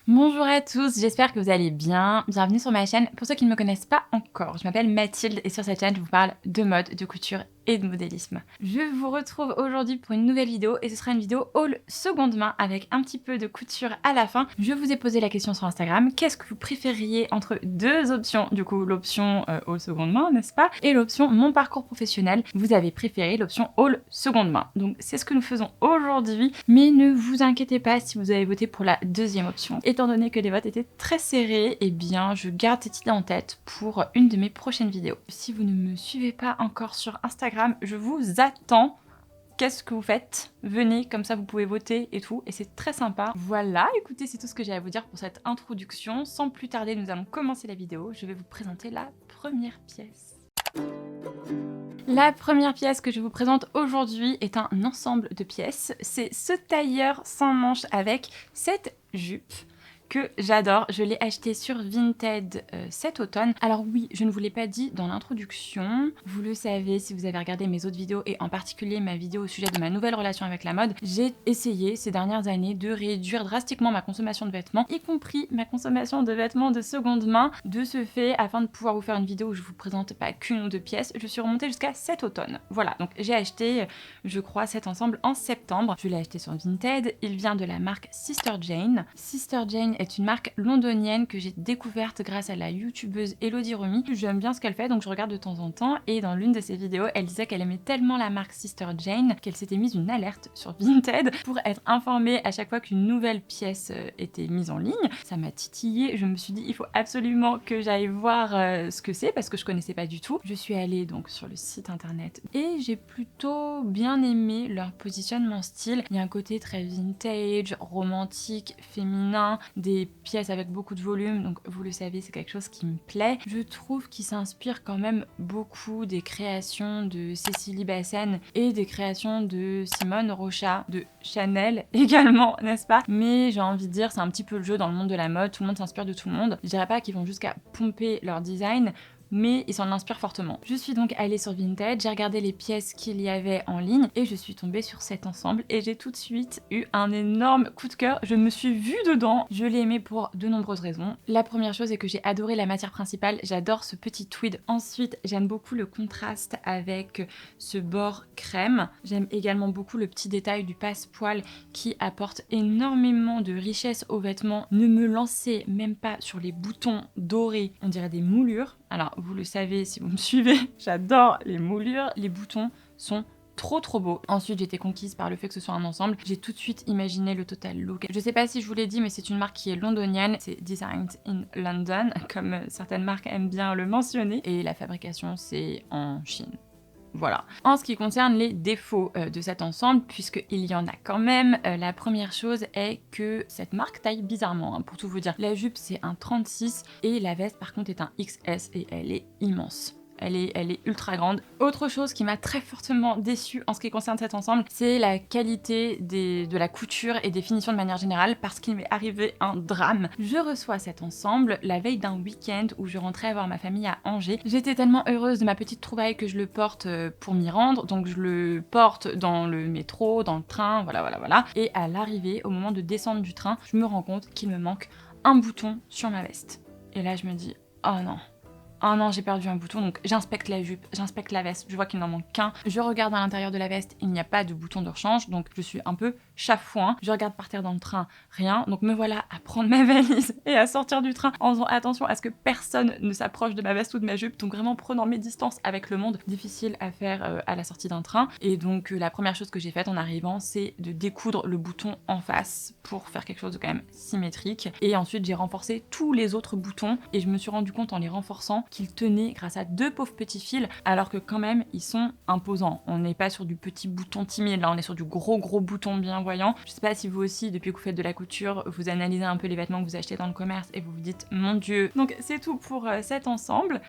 Bonjour à tous, j'espère que vous allez bien. Bienvenue sur ma chaîne. Pour ceux qui ne me connaissent pas encore, je m'appelle Mathilde et sur cette chaîne, je vous parle de mode, de couture et de modélisme. Je vous retrouve aujourd'hui pour une nouvelle vidéo et ce sera une vidéo haul seconde main avec un petit peu de couture à la fin. Je vous ai posé la question sur Instagram, qu'est-ce que vous préfériez entre deux options? Du coup, l'option haul seconde main, n'est-ce pas? Et l'option mon parcours professionnel. Vous avez préféré l'option haul seconde main. Donc c'est ce que nous faisons aujourd'hui, mais ne vous inquiétez pas si vous avez voté pour la deuxième option. Étant donné que les votes étaient très serrés, eh bien je garde cette idée en tête pour une de mes prochaines vidéos. Si vous ne me suivez pas encore sur Instagram, je vous attends. Qu'est-ce que vous faites? Venez, comme ça vous pouvez voter et tout, et c'est très sympa. Voilà, écoutez, c'est tout ce que j'ai à vous dire pour cette introduction. Sans plus tarder, nous allons commencer la vidéo. Je vais vous présenter la première pièce. La première pièce que je vous présente aujourd'hui est un ensemble de pièces. C'est ce tailleur sans manches avec cette jupe que j'adore. Je l'ai acheté sur Vinted cet automne. Alors oui, je ne vous l'ai pas dit dans l'introduction. Vous le savez si vous avez regardé mes autres vidéos et en particulier ma vidéo au sujet de ma nouvelle relation avec la mode. J'ai essayé ces dernières années de réduire drastiquement ma consommation de vêtements, y compris ma consommation de vêtements de seconde main. De ce fait, afin de pouvoir vous faire une vidéo où je vous présente pas qu'une ou deux pièces, je suis remontée jusqu'à cet automne. Voilà, donc j'ai acheté, je crois, cet ensemble en septembre. Je l'ai acheté sur Vinted. Il vient de la marque Sister Jane. Sister Jane est une marque londonienne que j'ai découverte grâce à la youtubeuse Elodie Romy. J'aime bien ce qu'elle fait, donc je regarde de temps en temps, et dans l'une de ses vidéos, elle disait qu'elle aimait tellement la marque Sister Jane qu'elle s'était mise une alerte sur Vinted pour être informée à chaque fois qu'une nouvelle pièce était mise en ligne. Ça m'a titillée, je me suis dit il faut absolument que j'aille voir ce que c'est parce que je connaissais pas du tout. Je suis allée donc sur le site internet et j'ai plutôt bien aimé leur positionnement style. Il y a un côté très vintage, romantique, féminin, des pièces avec beaucoup de volume, donc vous le savez, c'est quelque chose qui me plaît. Je trouve qu'il s'inspire quand même beaucoup des créations de Cécilie Bassen et des créations de Simone Rocha, de Chanel également, n'est-ce pas? Mais j'ai envie de dire, c'est un petit peu le jeu dans le monde de la mode, tout le monde s'inspire de tout le monde. Je dirais pas qu'ils vont jusqu'à pomper leur design, mais ils s'en inspirent fortement. Je suis donc allée sur Vinted, j'ai regardé les pièces qu'il y avait en ligne et je suis tombée sur cet ensemble et j'ai tout de suite eu un énorme coup de cœur. Je me suis vue dedans, je l'ai aimé pour de nombreuses raisons. La première chose est que j'ai adoré la matière principale, j'adore ce petit tweed. Ensuite, j'aime beaucoup le contraste avec ce bord crème. J'aime également beaucoup le petit détail du passe-poil qui apporte énormément de richesse aux vêtements. Ne me lancez même pas sur les boutons dorés, on dirait des moulures. Alors, vous le savez si vous me suivez, j'adore les moulures, les boutons sont trop beaux. Ensuite, j'ai été conquise par le fait que ce soit un ensemble. J'ai tout de suite imaginé le total look. Je sais pas si je vous l'ai dit, mais c'est une marque qui est londonienne. C'est Designed in London, comme certaines marques aiment bien le mentionner. Et la fabrication, c'est en Chine. Voilà. En ce qui concerne les défauts de cet ensemble, puisqu'il y en a quand même, la première chose est que cette marque taille bizarrement, hein, pour tout vous dire. La jupe, c'est un 36 et la veste, par contre, est un XS et elle est immense. Elle est ultra grande. Autre chose qui m'a très fortement déçue en ce qui concerne cet ensemble, c'est la qualité de la couture et des finitions de manière générale, parce qu'il m'est arrivé un drame. Je reçois cet ensemble la veille d'un week-end où je rentrais voir ma famille à Angers. J'étais tellement heureuse de ma petite trouvaille que je le porte pour m'y rendre, donc je le porte dans le métro, dans le train, voilà. Et à l'arrivée, au moment de descendre du train, je me rends compte qu'il me manque un bouton sur ma veste. Et là, je me dis, oh non. Oh non, j'ai perdu un bouton, donc j'inspecte la jupe, j'inspecte la veste, je vois qu'il n'en manque qu'un. Je regarde à l'intérieur de la veste, il n'y a pas de bouton de rechange, donc je suis un peu chafouin. Je regarde par terre dans le train, rien. Donc me voilà à prendre ma valise et à sortir du train en faisant attention à ce que personne ne s'approche de ma veste ou de ma jupe, donc vraiment prenant mes distances avec le monde. Difficile à faire à la sortie d'un train. Et donc la première chose que j'ai faite en arrivant, c'est de découdre le bouton en face pour faire quelque chose de quand même symétrique. Et ensuite j'ai renforcé tous les autres boutons et je me suis rendu compte en les renforçant qu'ils tenaient grâce à deux pauvres petits fils, alors que quand même ils sont imposants. On n'est pas sur du petit bouton timide, là on est sur du gros bouton bien voyant. Je sais pas si vous aussi, depuis que vous faites de la couture, vous analysez un peu les vêtements que vous achetez dans le commerce et vous vous dites mon Dieu. Donc c'est tout pour cet ensemble.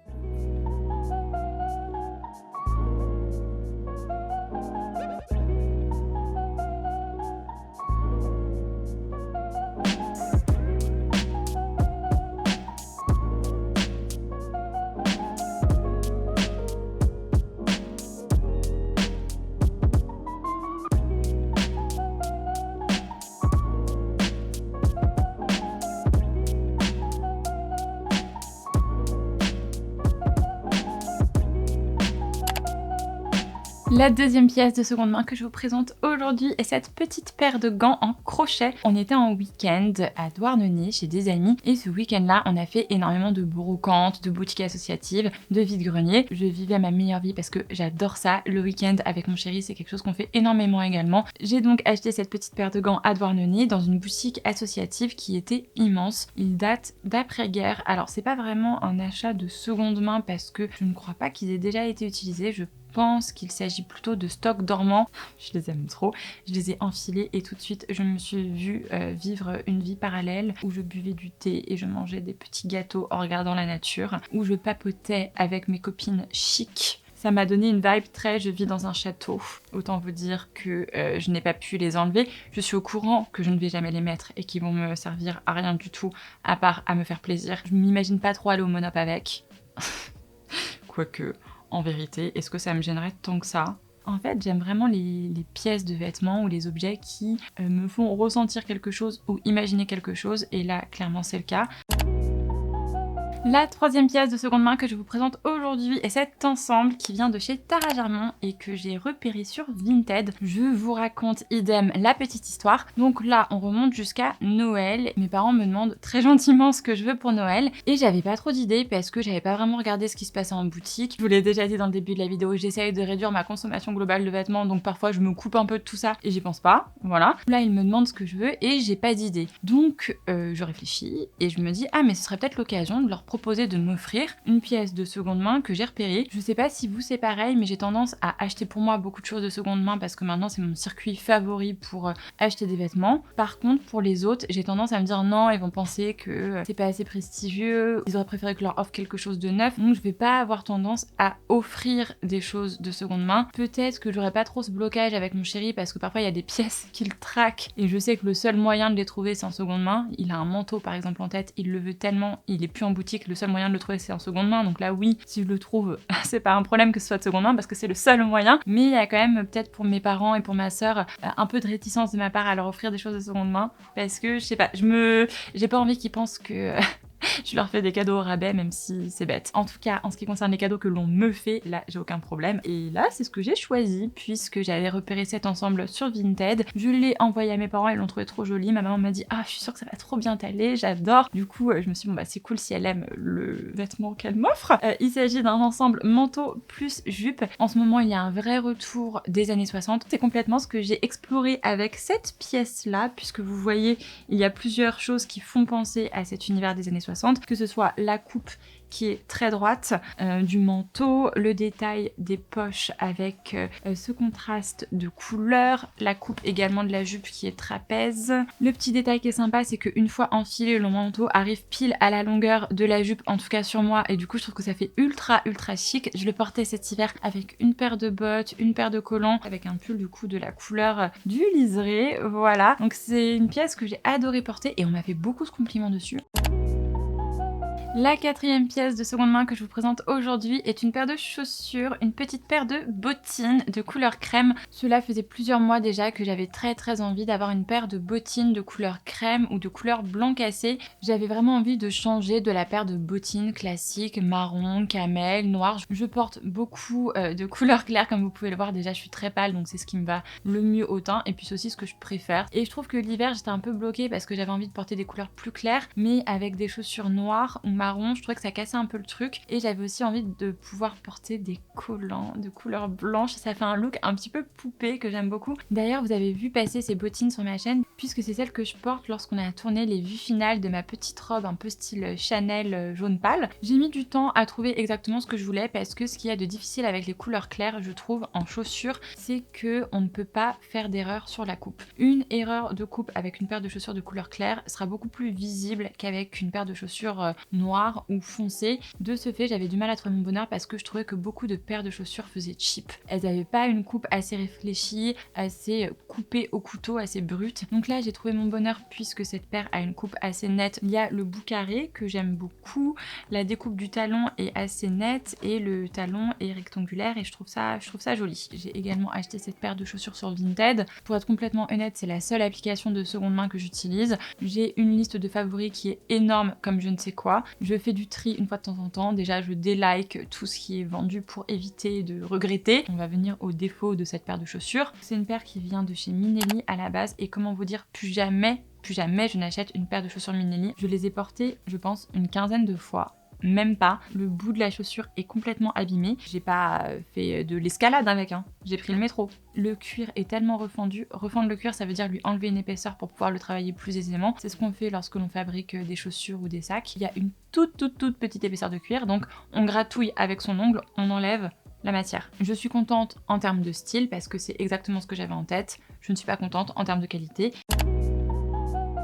La deuxième pièce de seconde main que je vous présente aujourd'hui est cette petite paire de gants en crochet. On était en week-end à Douarnenez chez des amis et ce week-end-là, on a fait énormément de brocantes, de boutiques associatives, de vide-greniers. Je vivais ma meilleure vie parce que j'adore ça. Le week-end avec mon chéri, c'est quelque chose qu'on fait énormément également. J'ai donc acheté cette petite paire de gants à Douarnenez dans une boutique associative qui était immense. Il date d'après-guerre. Alors, c'est pas vraiment un achat de seconde main parce que je ne crois pas qu'ils aient déjà été utilisés. Je pense qu'il s'agit plutôt de stock dormant. Je les aime trop. Je les ai enfilés et tout de suite je me suis vue vivre une vie parallèle où je buvais du thé et je mangeais des petits gâteaux en regardant la nature, où je papotais avec mes copines chic. Ça m'a donné une vibe très je vis dans un château. Autant vous dire que je n'ai pas pu les enlever. Je suis au courant que je ne vais jamais les mettre et qu'ils vont me servir à rien du tout à part à me faire plaisir. Je m'imagine pas trop aller au Monop avec. Quoique, en vérité, est-ce que ça me gênerait tant que ça? En fait, j'aime vraiment les pièces de vêtements ou les objets qui me font ressentir quelque chose ou imaginer quelque chose, et là, clairement, c'est le cas. La troisième pièce de seconde main que je vous présente aujourd'hui est cet ensemble qui vient de chez Tara Germont et que j'ai repéré sur Vinted. Je vous raconte idem la petite histoire. Donc là, on remonte jusqu'à Noël. Mes parents me demandent très gentiment ce que je veux pour Noël et j'avais pas trop d'idées parce que j'avais pas vraiment regardé ce qui se passait en boutique. Je vous l'ai déjà dit dans le début de la vidéo, j'essaye de réduire ma consommation globale de vêtements, donc parfois je me coupe un peu de tout ça et j'y pense pas. Voilà. Là, ils me demandent ce que je veux et j'ai pas d'idée. Donc je réfléchis et je me dis ah mais ce serait peut-être l'occasion de leur proposer de m'offrir une pièce de seconde main que j'ai repérée. Je sais pas si vous c'est pareil, mais j'ai tendance à acheter pour moi beaucoup de choses de seconde main parce que maintenant c'est mon circuit favori pour acheter des vêtements. Par contre pour les autres, j'ai tendance à me dire non, ils vont penser que c'est pas assez prestigieux, ils auraient préféré que je leur offre quelque chose de neuf, donc je vais pas avoir tendance à offrir des choses de seconde main. Peut-être que j'aurais pas trop ce blocage avec mon chéri parce que parfois il y a des pièces qu'il traque et je sais que le seul moyen de les trouver c'est en seconde main. Il a un manteau par exemple en tête, il le veut tellement, il est plus en boutique, le seul moyen de le trouver c'est en seconde main, donc là oui, si je le trouve c'est pas un problème que ce soit de seconde main parce que c'est le seul moyen, mais il y a quand même peut-être pour mes parents et pour ma sœur un peu de réticence de ma part à leur offrir des choses de seconde main parce que je sais pas, j'ai pas envie qu'ils pensent que je leur fais des cadeaux au rabais même si c'est bête. En tout cas, en ce qui concerne les cadeaux que l'on me fait, là j'ai aucun problème. Et là c'est ce que j'ai choisi puisque j'avais repéré cet ensemble sur Vinted. Je l'ai envoyé à mes parents, ils l'ont trouvé trop joli. Ma maman m'a dit ah je suis sûre que ça va trop bien t'aller, j'adore. Du coup je me suis dit bon bah c'est cool si elle aime le vêtement qu'elle m'offre. Il s'agit d'un ensemble manteau plus jupe. En ce moment il y a un vrai retour des années 60. C'est complètement ce que j'ai exploré avec cette pièce là puisque vous voyez il y a plusieurs choses qui font penser à cet univers des années 60. Que ce soit la coupe qui est très droite du manteau, le détail des poches avec ce contraste de couleurs, la coupe également de la jupe qui est trapèze. Le petit détail qui est sympa, c'est qu'une fois enfilé, le manteau arrive pile à la longueur de la jupe, en tout cas sur moi, et du coup je trouve que ça fait ultra chic. Je le portais cet hiver avec une paire de bottes, une paire de collants, avec un pull du coup de la couleur du liseré, voilà. Donc c'est une pièce que j'ai adoré porter et on m'a fait beaucoup de compliments dessus. La quatrième pièce de seconde main que je vous présente aujourd'hui est une paire de chaussures, une petite paire de bottines de couleur crème. Cela faisait plusieurs mois déjà que j'avais très envie d'avoir une paire de bottines de couleur crème ou de couleur blanc cassé. J'avais vraiment envie de changer de la paire de bottines classiques, marron, camel, noir. Je porte beaucoup de couleurs claires comme vous pouvez le voir, déjà je suis très pâle donc c'est ce qui me va le mieux au teint et puis c'est aussi ce que je préfère. Et je trouve que l'hiver j'étais un peu bloquée parce que j'avais envie de porter des couleurs plus claires mais avec des chaussures noires ou marron, je trouvais que ça cassait un peu le truc et j'avais aussi envie de pouvoir porter des collants de couleur blanche. Ça fait un look un petit peu poupée que j'aime beaucoup. D'ailleurs vous avez vu passer ces bottines sur ma chaîne puisque c'est celles que je porte lorsqu'on a tourné les vues finales de ma petite robe un peu style Chanel jaune pâle. J'ai mis du temps à trouver exactement ce que je voulais parce que ce qu'il y a de difficile avec les couleurs claires je trouve en chaussures c'est que on ne peut pas faire d'erreur sur la coupe. Une erreur de coupe avec une paire de chaussures de couleur claire sera beaucoup plus visible qu'avec une paire de chaussures noires ou foncées. De ce fait j'avais du mal à trouver mon bonheur parce que je trouvais que beaucoup de paires de chaussures faisaient cheap. Elles n'avaient pas une coupe assez réfléchie, assez coupée au couteau, assez brute. Donc là j'ai trouvé mon bonheur puisque cette paire a une coupe assez nette. Il y a le bout carré que j'aime beaucoup, la découpe du talon est assez nette et le talon est rectangulaire et je trouve ça joli. J'ai également acheté cette paire de chaussures sur Vinted. Pour être complètement honnête, c'est la seule application de seconde main que j'utilise. J'ai une liste de favoris qui est énorme comme je ne sais quoi. Je fais du tri une fois de temps en temps. Déjà, je délike tout ce qui est vendu pour éviter de regretter. On va venir au défaut de cette paire de chaussures. C'est une paire qui vient de chez Minelli à la base et comment vous dire, plus jamais je n'achète une paire de chaussures Minelli. Je les ai portées, je pense, une quinzaine de fois. Même pas. Le bout de la chaussure est complètement abîmé. J'ai pas fait de l'escalade avec, hein. J'ai pris le métro. Le cuir est tellement refendu. Refendre le cuir, ça veut dire lui enlever une épaisseur pour pouvoir le travailler plus aisément. C'est ce qu'on fait lorsque l'on fabrique des chaussures ou des sacs. Il y a une toute petite épaisseur de cuir, donc on gratouille avec son ongle, on enlève la matière. Je suis contente en termes de style parce que c'est exactement ce que j'avais en tête. Je ne suis pas contente en termes de qualité.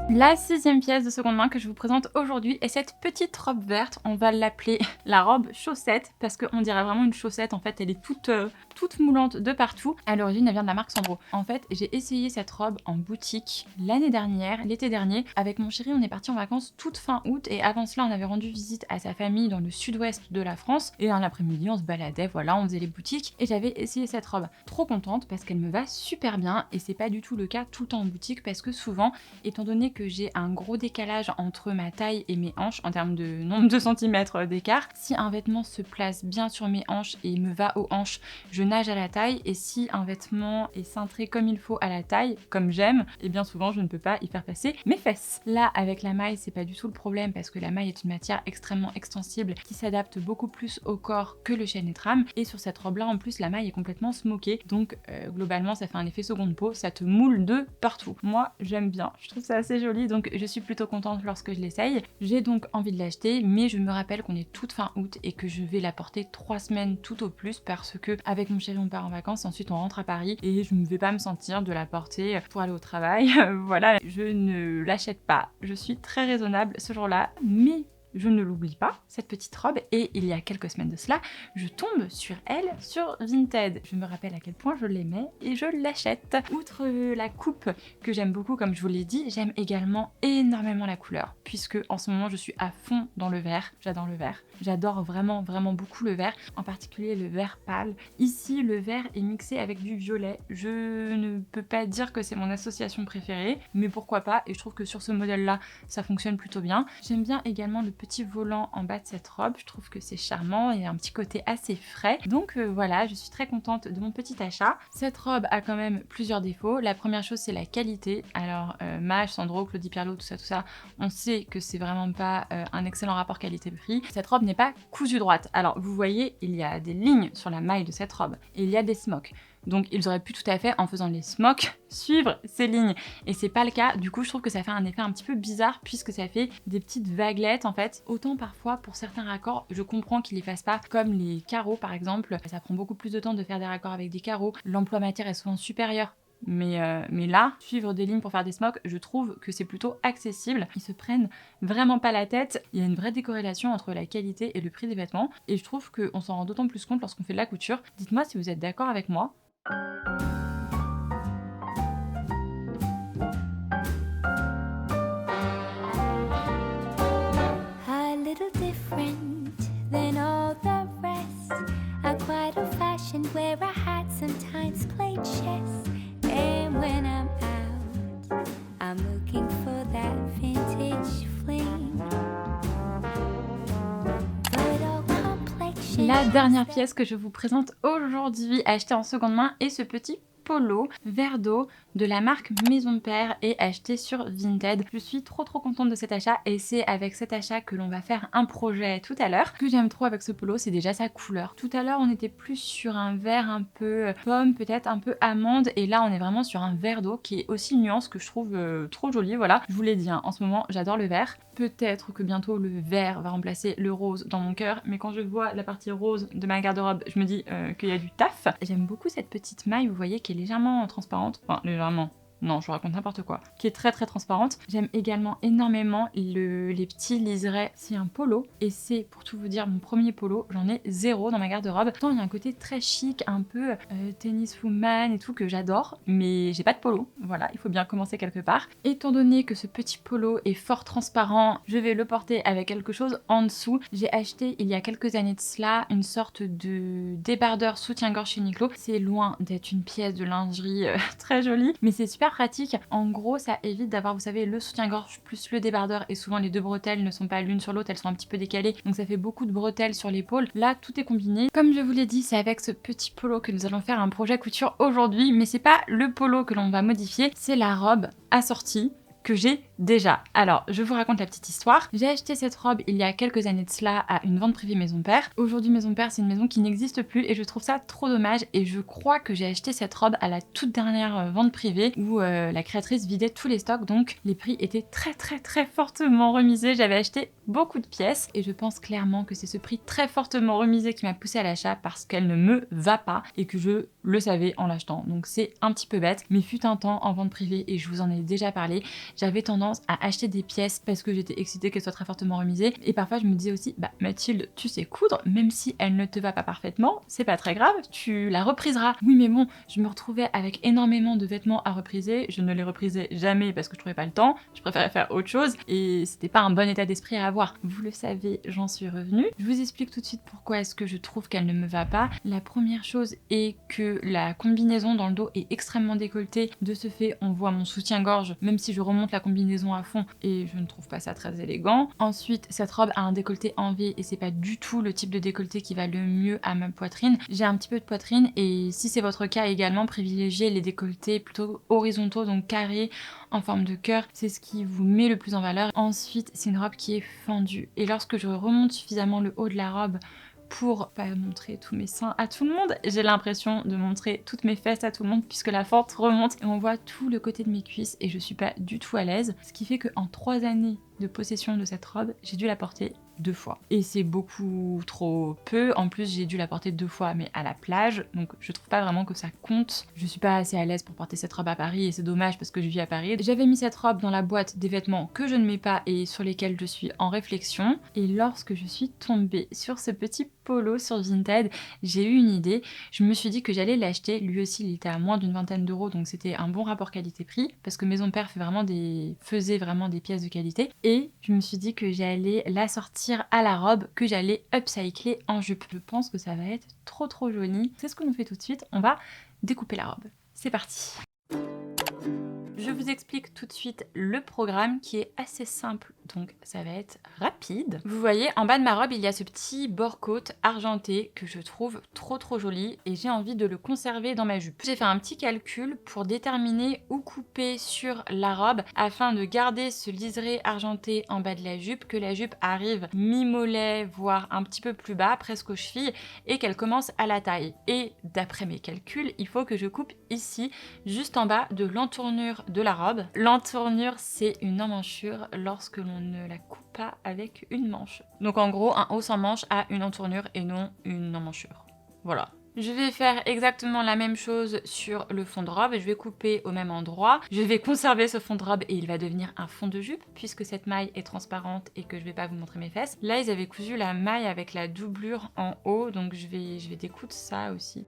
La 6e pièce de seconde main que je vous présente aujourd'hui est cette petite robe verte. On va l'appeler la robe chaussette parce qu'on dirait vraiment une chaussette. En fait, elle est toute moulante de partout. À l'origine, elle vient de la marque Sandro. En fait, j'ai essayé cette robe en boutique l'année dernière, l'été dernier. Avec mon chéri, on est parti en vacances toute fin août et avant cela, on avait rendu visite à sa famille dans le sud-ouest de la France. Et un après-midi, on se baladait, voilà, on faisait les boutiques et j'avais essayé cette robe. Trop contente parce qu'elle me va super bien et c'est pas du tout le cas tout le temps en boutique parce que souvent, étant donné que j'ai un gros décalage entre ma taille et mes hanches en termes de nombre de centimètres d'écart. Si un vêtement se place bien sur mes hanches et me va aux hanches, je nage à la taille, et si un vêtement est cintré comme il faut à la taille, comme j'aime, et bien souvent je ne peux pas y faire passer mes fesses. Là, avec la maille, c'est pas du tout le problème parce que la maille est une matière extrêmement extensible qui s'adapte beaucoup plus au corps que le chêne et trame, et sur cette robe là en plus la maille est complètement smokée, donc globalement ça fait un effet seconde peau, ça te moule de partout. Moi j'aime bien, je trouve ça assez joli, donc je suis plutôt contente lorsque je l'essaye. J'ai donc envie de l'acheter, mais je me rappelle qu'on est toute fin août et que je vais la porter 3 semaines tout au plus parce que avec mon chéri on part en vacances, ensuite on rentre à Paris et je ne vais pas me sentir de la porter pour aller au travail. Voilà, je ne l'achète pas. Je suis très raisonnable ce jour-là, mais je ne l'oublie pas, cette petite robe, et il y a quelques semaines de cela, je tombe sur elle sur Vinted. Je me rappelle à quel point je l'aimais et je l'achète. Outre la coupe que j'aime beaucoup, comme je vous l'ai dit, j'aime également énormément la couleur, puisque en ce moment je suis à fond dans le vert. J'adore le vert. J'adore vraiment beaucoup le vert, en particulier le vert pâle. Ici, le vert est mixé avec du violet. Je ne peux pas dire que c'est mon association préférée, mais pourquoi pas, et je trouve que sur ce modèle-là, ça fonctionne plutôt bien. J'aime bien également le petit volant en bas de cette robe, je trouve que c'est charmant, il y a un petit côté assez frais. Donc voilà, je suis très contente de mon petit achat. Cette robe a quand même plusieurs défauts. La première chose, c'est la qualité. Alors, Maje, Sandro, Claudie Pierlot, tout ça, on sait que c'est vraiment pas un excellent rapport qualité-prix. Cette robe n'est pas cousue droite. Alors, vous voyez, il y a des lignes sur la maille de cette robe et il y a des smocks. Donc ils auraient pu tout à fait, en faisant les smocks, suivre ces lignes. Et c'est pas le cas, du coup je trouve que ça fait un effet un petit peu bizarre puisque ça fait des petites vaguelettes en fait. Autant parfois pour certains raccords, je comprends qu'ils les fassent pas comme les carreaux par exemple. Ça prend beaucoup plus de temps de faire des raccords avec des carreaux. L'emploi matière est souvent supérieur. Mais là, suivre des lignes pour faire des smocks, je trouve que c'est plutôt accessible. Ils se prennent vraiment pas la tête. Il y a une vraie décorrélation entre la qualité et le prix des vêtements. Et je trouve qu'on s'en rend d'autant plus compte lorsqu'on fait de la couture. Dites-moi si vous êtes d'accord avec moi. A little different than all the rest. I'm quite old-fashioned where I had sometimes played chess. And when I'm out, I'm looking for that vintage fling. But all complexion. La dernière pièce que je vous présente aujourd'hui, achetée en seconde main, est ce petit polo vert d'eau de la marque Maison Père et acheté sur Vinted. Je suis trop contente de cet achat et c'est avec cet achat que l'on va faire un projet tout à l'heure. Ce que j'aime trop avec ce polo, c'est déjà sa couleur. Tout à l'heure, on était plus sur un vert un peu pomme, peut-être un peu amande, et là on est vraiment sur un vert d'eau qui est aussi une nuance que je trouve trop jolie. Voilà, je vous l'ai dit, hein, en ce moment j'adore le vert. Peut-être que bientôt le vert va remplacer le rose dans mon cœur, mais quand je vois la partie rose de ma garde-robe, je me dis qu'il y a du taf. J'aime beaucoup cette petite maille, vous voyez, qui est légèrement transparente, enfin légèrement, non, je raconte n'importe quoi, qui est très transparente. J'aime également énormément les petits liserés. C'est un polo et c'est, pour tout vous dire, mon premier polo. J'en ai 0 dans ma garde-robe. Tant il y a un côté très chic, un peu tenniswoman et tout que j'adore, mais j'ai pas de polo. Voilà, il faut bien commencer quelque part. Étant donné que ce petit polo est fort transparent, je vais le porter avec quelque chose en dessous. J'ai acheté il y a quelques années de cela une sorte de débardeur soutien-gorge chez Uniqlo. C'est loin d'être une pièce de lingerie très jolie, mais c'est super super pratique. En gros, ça évite d'avoir, vous savez, le soutien-gorge plus le débardeur et souvent les deux bretelles ne sont pas l'une sur l'autre, elles sont un petit peu décalées. Donc ça fait beaucoup de bretelles sur l'épaule. Là, tout est combiné. Comme je vous l'ai dit, c'est avec ce petit polo que nous allons faire un projet couture aujourd'hui, mais c'est pas le polo que l'on va modifier, c'est la robe assortie que j'ai déjà. Alors, je vous raconte la petite histoire. J'ai acheté cette robe il y a quelques années de cela à une vente privée Maison Père. Aujourd'hui, Maison Père, c'est une maison qui n'existe plus et je trouve ça trop dommage. Et je crois que j'ai acheté cette robe à la toute dernière vente privée où la créatrice vidait tous les stocks, donc les prix étaient très fortement remisés. J'avais acheté beaucoup de pièces et je pense clairement que c'est ce prix très fortement remisé qui m'a poussé à l'achat parce qu'elle ne me va pas et que je le savais en l'achetant. Donc c'est un petit peu bête, mais fut un temps en vente privée et je vous en ai déjà parlé, j'avais tendance à acheter des pièces parce que j'étais excitée qu'elles soient très fortement remisées et parfois je me disais aussi bah Mathilde, tu sais coudre, même si elle ne te va pas parfaitement, c'est pas très grave, tu la repriseras. Oui mais bon, je me retrouvais avec énormément de vêtements à repriser, je ne les reprisais jamais parce que je trouvais pas le temps, je préférais faire autre chose et c'était pas un bon état d'esprit à avoir. Vous le savez, j'en suis revenue. Je vous explique tout de suite pourquoi est-ce que je trouve qu'elle ne me va pas. La première chose est que la combinaison dans le dos est extrêmement décolletée. De ce fait, on voit mon soutien-gorge, même si je remonte la combinaison à fond, et je ne trouve pas ça très élégant. Ensuite, cette robe a un décolleté en V, et c'est pas du tout le type de décolleté qui va le mieux à ma poitrine. J'ai un petit peu de poitrine, et si c'est votre cas également, privilégiez les décolletés plutôt horizontaux, donc carrés, en forme de cœur. C'est ce qui vous met le plus en valeur. Ensuite, c'est une robe qui est fendue, et lorsque je remonte suffisamment le haut de la robe pour pas montrer tous mes seins à tout le monde, j'ai l'impression de montrer toutes mes fesses à tout le monde puisque la fente remonte et on voit tout le côté de mes cuisses et je suis pas du tout à l'aise. Ce qui fait qu'en 3 années de possession de cette robe, j'ai dû la porter 2 fois. Et c'est beaucoup trop peu. En plus, j'ai dû la porter 2 fois, mais à la plage. Donc, je trouve pas vraiment que ça compte. Je suis pas assez à l'aise pour porter cette robe à Paris et c'est dommage parce que je vis à Paris. J'avais mis cette robe dans la boîte des vêtements que je ne mets pas et sur lesquels je suis en réflexion. Et lorsque je suis tombée sur ce petit polo sur Vinted, j'ai eu une idée. Je me suis dit que j'allais l'acheter. Lui aussi, il était à moins d'une vingtaine d'euros, donc c'était un bon rapport qualité-prix parce que Maison Père faisait vraiment des pièces de qualité. Et je me suis dit que j'allais la sortir à la robe, que j'allais upcycler en jupe. Je pense que ça va être trop joli. C'est ce que l'on fait tout de suite. On va découper la robe. C'est parti. Je vous explique tout de suite le programme qui est assez simple, donc ça va être rapide. Vous voyez, en bas de ma robe, il y a ce petit bord-côte argenté que je trouve trop joli et j'ai envie de le conserver dans ma jupe. J'ai fait un petit calcul pour déterminer où couper sur la robe afin de garder ce liseré argenté en bas de la jupe, que la jupe arrive mi-mollet, voire un petit peu plus bas, presque aux chevilles, et qu'elle commence à la taille. Et d'après mes calculs, il faut que je coupe ici, juste en bas de l'entournure de la robe. L'entournure, c'est une emmanchure lorsque l'on ne la coupe pas avec une manche. Donc en gros, un haut sans manche a une entournure et non une emmanchure. Voilà. Je vais faire exactement la même chose sur le fond de robe, je vais couper au même endroit. Je vais conserver ce fond de robe et il va devenir un fond de jupe puisque cette maille est transparente et que je vais pas vous montrer mes fesses. Là, ils avaient cousu la maille avec la doublure en haut, donc je vais découdre ça aussi.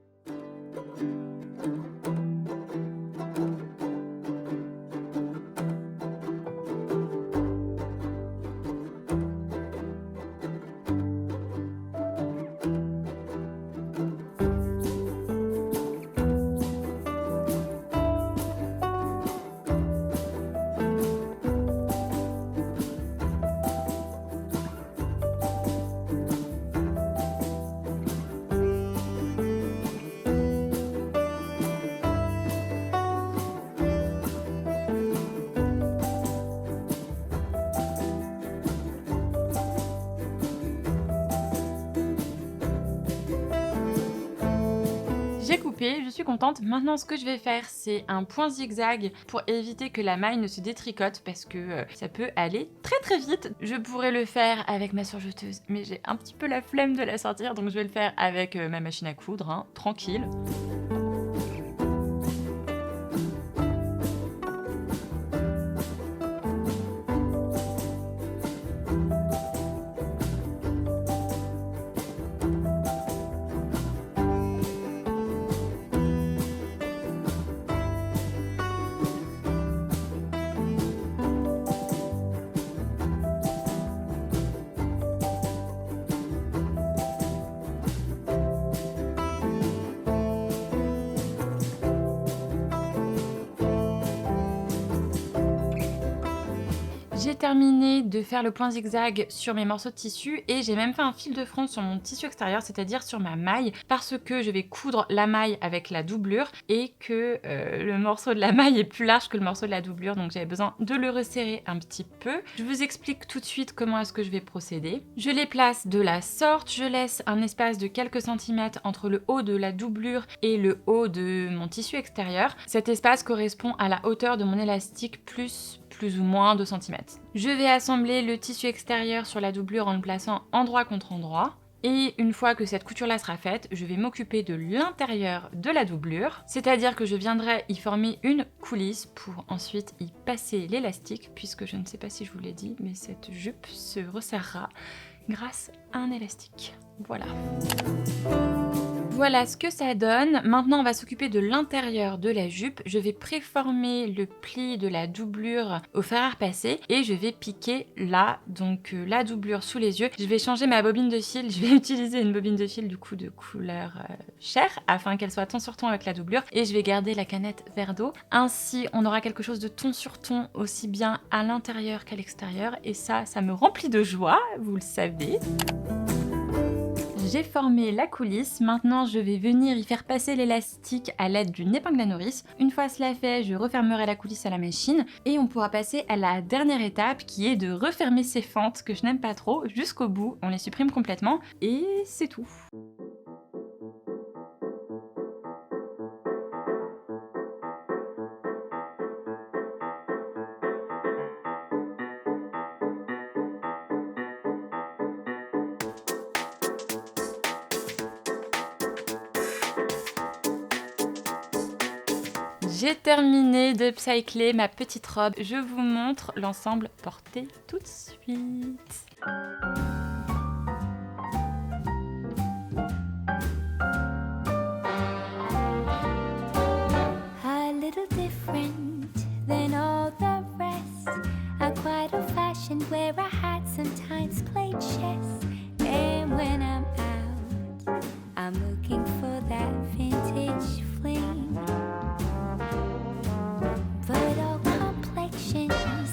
J'ai coupé, je suis contente. Maintenant, ce que je vais faire, c'est un point zigzag pour éviter que la maille ne se détricote parce que ça peut aller très vite. Je pourrais le faire avec ma surjeteuse, mais j'ai un petit peu la flemme de la sortir, donc je vais le faire avec ma machine à coudre, hein, tranquille. J'ai terminé de faire le point zigzag sur mes morceaux de tissu et j'ai même fait un fil de front sur mon tissu extérieur, c'est-à-dire sur ma maille, parce que je vais coudre la maille avec la doublure et que le morceau de la maille est plus large que le morceau de la doublure, donc j'avais besoin de le resserrer un petit peu. Je vous explique tout de suite comment est-ce que je vais procéder. Je les place de la sorte, je laisse un espace de quelques centimètres entre le haut de la doublure et le haut de mon tissu extérieur. Cet espace correspond à la hauteur de mon élastique plus ou moins 2 cm. Je vais assembler le tissu extérieur sur la doublure en le plaçant endroit contre endroit. Et une fois que cette couture-là sera faite, je vais m'occuper de l'intérieur de la doublure, c'est-à-dire que je viendrai y former une coulisse pour ensuite y passer l'élastique, puisque je ne sais pas si je vous l'ai dit, mais cette jupe se resserrera grâce à un élastique. Voilà. Voilà ce que ça donne. Maintenant, on va s'occuper de l'intérieur de la jupe. Je vais préformer le pli de la doublure au fer à repasser et je vais piquer là, donc la doublure sous les yeux. Je vais changer ma bobine de fil. Je vais utiliser une bobine de fil du coup de couleur chair afin qu'elle soit ton sur ton avec la doublure et je vais garder la canette vert d'eau. Ainsi, on aura quelque chose de ton sur ton aussi bien à l'intérieur qu'à l'extérieur et ça me remplit de joie, vous le savez. J'ai formé la coulisse, maintenant je vais venir y faire passer l'élastique à l'aide d'une épingle à nourrice. Une fois cela fait, je refermerai la coulisse à la machine et on pourra passer à la dernière étape qui est de refermer ces fentes que je n'aime pas trop jusqu'au bout. On les supprime complètement et c'est tout. J'ai terminé de upcycler ma petite robe. Je vous montre l'ensemble porté tout de suite. A little different than all the rest. I quite old-fashioned where I had sometimes played chess. And when I'm out, I'm looking for that vintage fling. But all complexions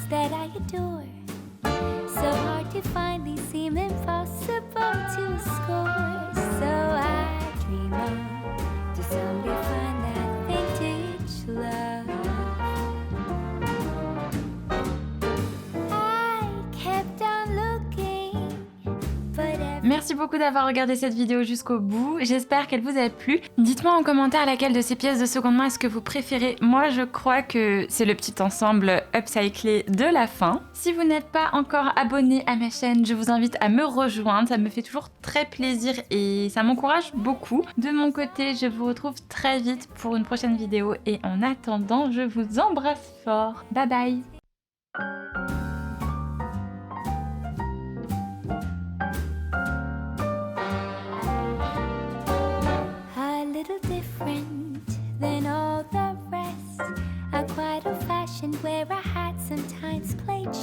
that I adore, so hard to find, these seem impossible to score. So I dream on to someday find that vintage love. I kept on looking, but Merci beaucoup d'avoir regardé cette vidéo jusqu'au bout, j'espère qu'elle vous a plu. Dites-moi en commentaire laquelle de ces pièces de seconde main est-ce que vous préférez. Moi je crois que c'est le petit ensemble upcyclé de la fin. Si vous n'êtes pas encore abonné à ma chaîne, je vous invite à me rejoindre, ça me fait toujours très plaisir et ça m'encourage beaucoup. De mon côté, je vous retrouve très vite pour une prochaine vidéo et en attendant, je vous embrasse fort. Bye bye. a little different than all the rest. I quite old-fashioned where I had sometimes played